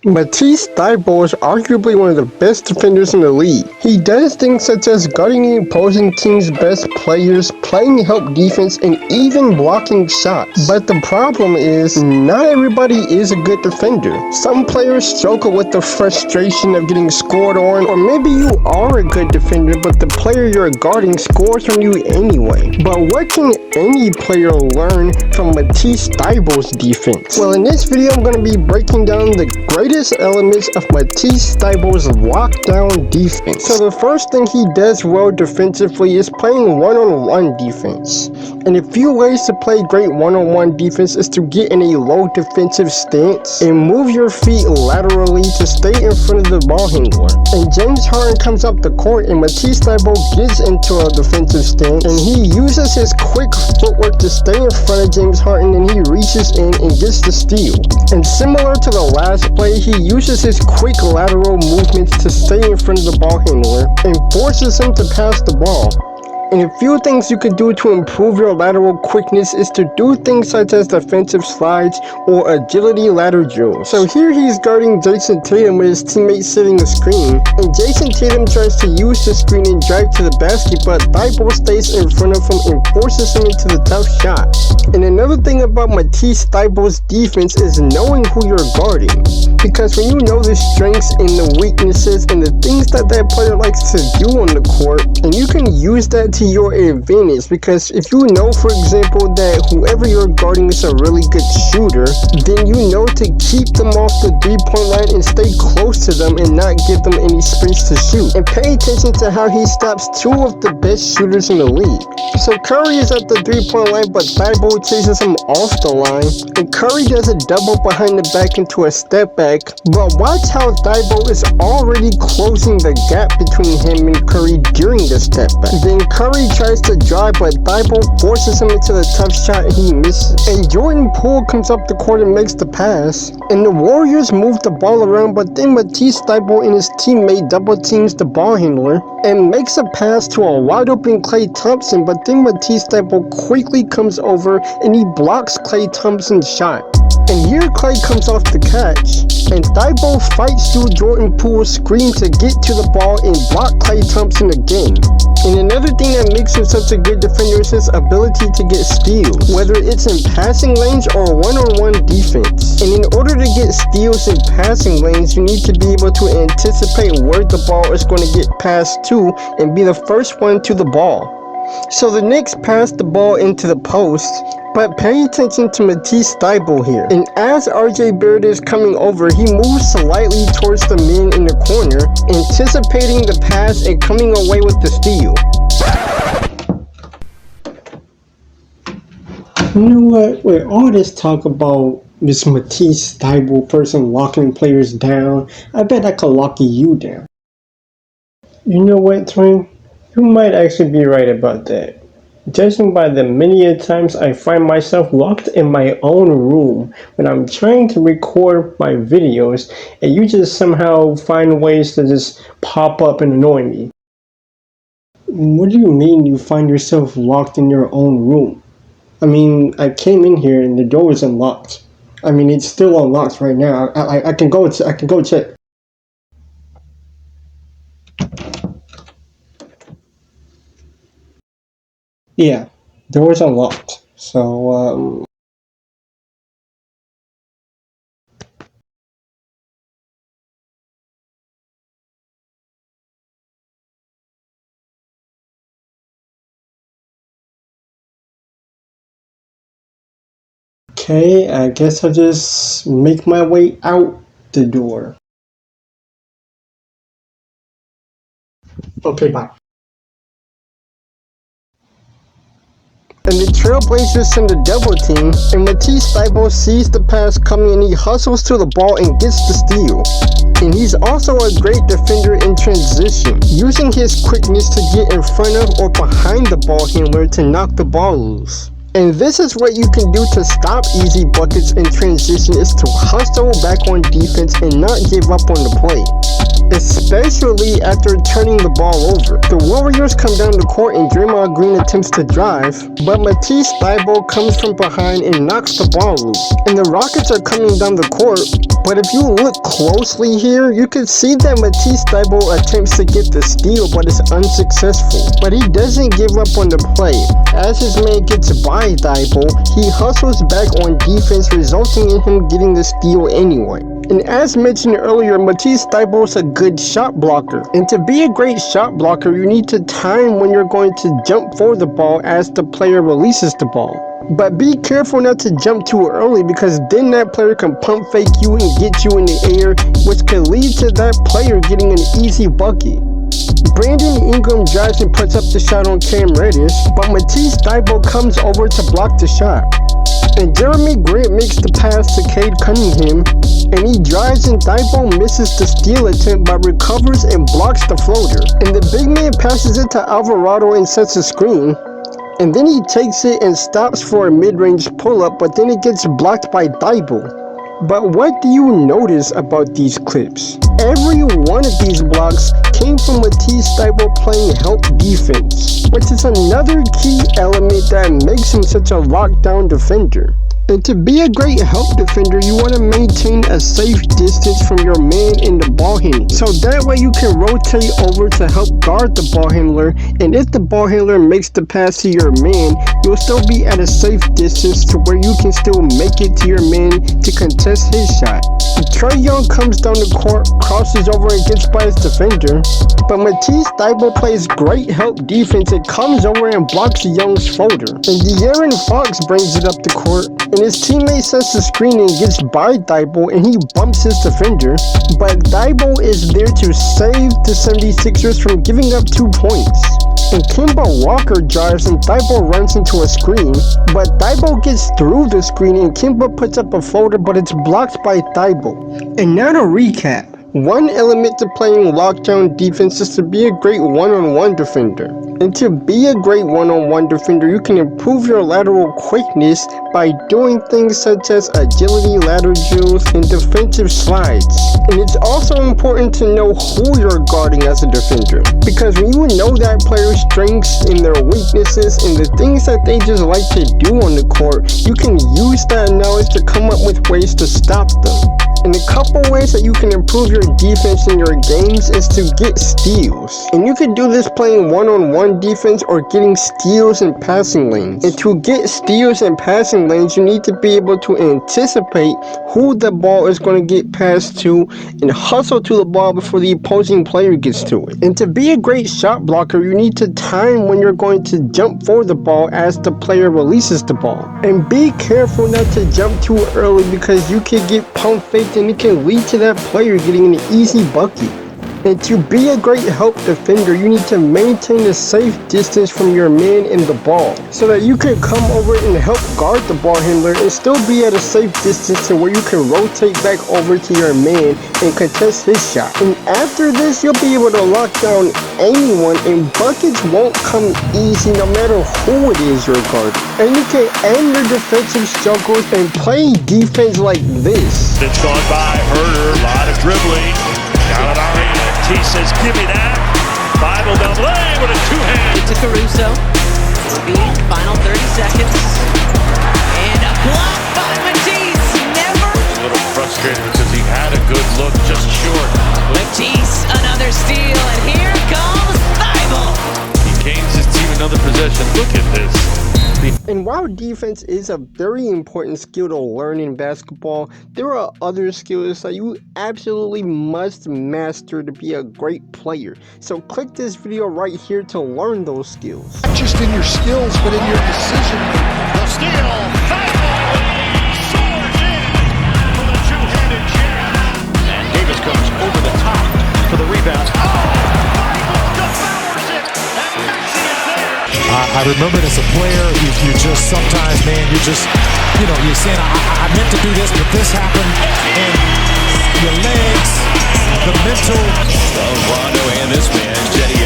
Matisse Thybulle is arguably one of the best defenders in the league. He does things such as guarding the opposing team's best players, playing help defense, and even blocking shots. But the problem is, not everybody is a good defender. Some players struggle with the frustration of getting scored on, or maybe you are a good defender, but the player you're guarding scores on you anyway. But what can any player learn from Matisse Thybulle's defense? Well, in this video, I'm going to be breaking down the greatest elements of Matisse Thybulle's lockdown defense. So the first thing he does well defensively is playing one-on-one defense. And a few ways to play great one-on-one defense is to get in a low defensive stance and move your feet laterally to stay in front of the ball handler. And James Harden comes up the court and Matisse Thybulle gets into a defensive stance and he uses his quick footwork to stay in front of James Harden and he reaches in and gets the steal. And similar to the last play, he uses his quick lateral movements to stay in front of the ball handler and forces him to pass the ball. And a few things you could do to improve your lateral quickness is to do things such as defensive slides or agility ladder drills. So here he's guarding Jason Tatum with his teammate setting a screen, and Jason Tatum tries to use the screen and drive to the basket, but Thybulle stays in front of him and forces him into the tough shot. And another thing about Matisse Thybulle's defense is knowing who you're guarding, because when you know the strengths and the weaknesses and the things that player likes to do on the court, and you can use that to your advantage, because if you know, for example, that whoever you're guarding is a really good shooter, then you know to keep them off the three-point line and stay close to them and not give them any space to shoot. And pay attention to how he stops two of the best shooters in the league. So Curry is at the three-point line, but Thybulle chases him off the line, and Curry does a double behind the back into a step back, but watch how Thybulle is already closing the gap between him and Curry during the step back. Then Curry tries to drive, but Thybulle forces him into the tough shot and he misses. And Jordan Poole comes up the court and makes the pass, and the Warriors move the ball around, but then Matisse Thybulle and his teammate double teams the ball handler and makes a pass to a wide open Klay Thompson, but then Matisse Thybulle quickly comes over and he blocks Klay Thompson's shot. And here Klay comes off the catch, and Thybulle fights through Jordan Poole's screen to get to the ball and block Klay Thompson again. And another thing that makes him such a good defender is his ability to get steals, whether it's in passing lanes or one-on-one defense. And in order to get steals in passing lanes, you need to be able to anticipate where the ball is going to get passed to and be the first one to the ball. So the Knicks pass the ball into the post, but pay attention to Matisse Thybulle here. And as RJ Barrett is coming over, he moves slightly towards the man in the corner, anticipating the pass and coming away with the steal. You know what? With all this talk about this Matisse Thybulle person locking players down, I bet I could lock you down. You know what, Twin? You might actually be right about that. Judging by the many times I find myself locked in my own room when I'm trying to record my videos, and you just somehow find ways to just pop up and annoy me. What do you mean you find yourself locked in your own room? I mean, I came in here and the door was unlocked. I mean, it's still unlocked right now. I can go check. Yeah, door's unlocked. So, okay, I guess I'll just make my way out the door. Okay, bye. And the Trailblazers send a double team, and Matisse Thybulle sees the pass coming and he hustles to the ball and gets the steal. And he's also a great defender in transition, using his quickness to get in front of or behind the ball handler to knock the ball loose. And this is what you can do to stop easy buckets in transition, is to hustle back on defense and not give up on the play. especially after turning the ball over. The Warriors come down the court and Draymond Green attempts to drive, but Matisse Thybulle comes from behind and knocks the ball loose. And the Rockets are coming down the court, but if you look closely here, you can see that Matisse Thybulle attempts to get the steal, but is unsuccessful. But he doesn't give up on the play. As his man gets by Thybulle, he hustles back on defense, resulting in him getting the steal anyway. And as mentioned earlier, Matisse Thybulle is a good shot blocker. And to be a great shot blocker, you need to time when you're going to jump for the ball as the player releases the ball. But be careful not to jump too early, because then that player can pump fake you and get you in the air, which could lead to that player getting an easy bucket. Brandon Ingram drives and puts up the shot on Cam Reddish, but Matisse Thybulle comes over to block the shot. And Jeremy Grant makes the pass to Cade Cunningham, and he drives and Thybulle misses the steal attempt but recovers and blocks the floater. And the big man passes it to Alvarado and sets a screen, and then he takes it and stops for a mid-range pull-up, but then it gets blocked by Thybulle. But what do you notice about these clips? Every one of these blocks came from Matisse Thybulle playing help defense, which is another key element that makes him such a lockdown defender. And to be a great help defender, you want to maintain a safe distance from your man in the ball handler, so that way you can rotate over to help guard the ball handler, and if the ball handler makes the pass to your man, you'll still be at a safe distance to where you can still make it to your man to contest his shot. Trae Young comes down the court, crosses over and gets by his defender, but Matisse Thybulle plays great help defense and comes over and blocks Young's floater. And De'Aaron Fox brings it up the court, and his teammate sets the screen and gets by Thybulle, and he bumps his defender, but Thybulle is there to save the 76ers from giving up 2 points. And Kemba Walker drives and Thybulle runs into a screen, but Thybulle gets through the screen and Kemba puts up a floater, but it's blocked by Thybulle. And now to recap. One element to playing lockdown defense is to be a great one-on-one defender. And to be a great one-on-one defender, you can improve your lateral quickness by doing things such as agility ladder drills and defensive slides. And it's also important to know who you're guarding as a defender, because when you know that player's strengths and their weaknesses and the things that they just like to do on the court, you can use that knowledge to come up with ways to stop them. And a couple ways that you can improve your defense in your games is to get steals. And you can do this playing one-on-one defense or getting steals in passing lanes. And to get steals in passing lanes, you need to be able to anticipate who the ball is going to get passed to and hustle to the ball before the opposing player gets to it. And to be a great shot blocker, you need to time when you're going to jump for the ball as the player releases the ball. And be careful not to jump too early, because you can get pump faked and it can lead to that player getting an easy bucket. And to be a great help defender, you need to maintain a safe distance from your man and the ball, so that you can come over and help guard the ball handler and still be at a safe distance to where you can rotate back over to your man and contest his shot. And after this, you'll be able to lock down anyone, and buckets won't come easy no matter who it is you're guarding. And you can end your defensive struggles and play defense like this. It's gone by, Herder, a lot of dribbling. Gallinari, Matisse says, give me that. Thybulle down lane with a two-hand. To Caruso. Final 30 seconds. And a block by Matisse. Never. A little frustrated because he had a good look, just short. Matisse, another steal. And here comes Thybulle. He gains his team another possession. Look at this. And while defense is a very important skill to learn in basketball, there are other skills that you absolutely must master to be a great player. So click this video right here to learn those skills. Not just in your skills, but in your decision making. The steal. Thybulle soars in for the two-handed jam. And Davis comes over the top for the rebound. Thybulle devours it. And Maxey is there. I remember it as a player, you just sometimes, man, you're saying, I meant to do this, but this happened, and your legs, the mental. Rondo and this man, Jetty